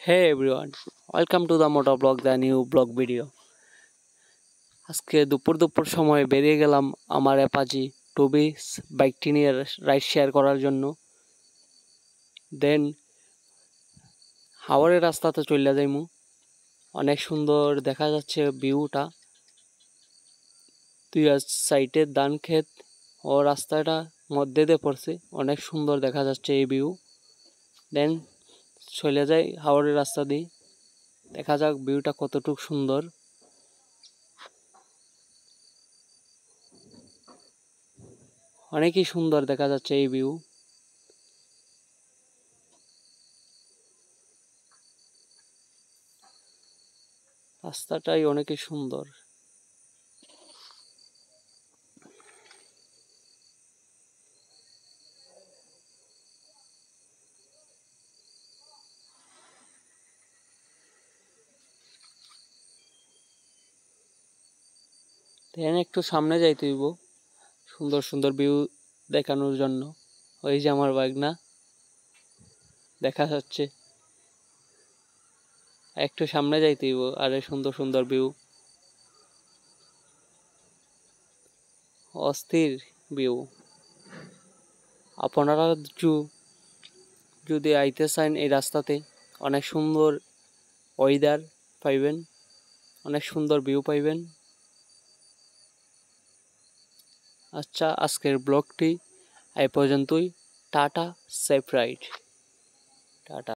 Hey everyone, welcome to the Motor Blog, the new blog video. আজকে দুপুর সময় বেরিয়ে গেলাম আমার অ্যাপাচি টুবি বাইকটি নিয়ে রাইড শেয়ার করার জন্য। দেন হাওরের রাস্তাতে চলে যাইমু। অনেক সুন্দর দেখা যাচ্ছে ভিউটা, দুই সাইডে ধান ক্ষেত ও রাস্তাটা মধ্যে দিয়ে পড়ছে, অনেক সুন্দর দেখা যাচ্ছে এই ভিউ। দেন চলে যাই হাওরের রাস্তা দিয়ে, দেখা যাক ভিউটা কতটুকু সুন্দর। অনেকই সুন্দর দেখা যাচ্ছে এই ভিউ। রাস্তাটাই অনেকই সুন্দর। দেন একটু সামনে যাইতে হইব সুন্দর সুন্দর ভিউ দেখানোর জন্য। ওই যে আমার বাইক না দেখা যাচ্ছে, একটু সামনে যাইতে হইব আর সুন্দর সুন্দর ভিউ, অস্থির ভিউ। আপনারা যদি আইতে চান এই রাস্তাতে, অনেক সুন্দর ওয়েদার পাইবেন, অনেক সুন্দর ভিউ পাইবেন। আচ্ছা, আজকের ব্লগটি এই পর্যন্তই। Tata, safe ride. টাটা।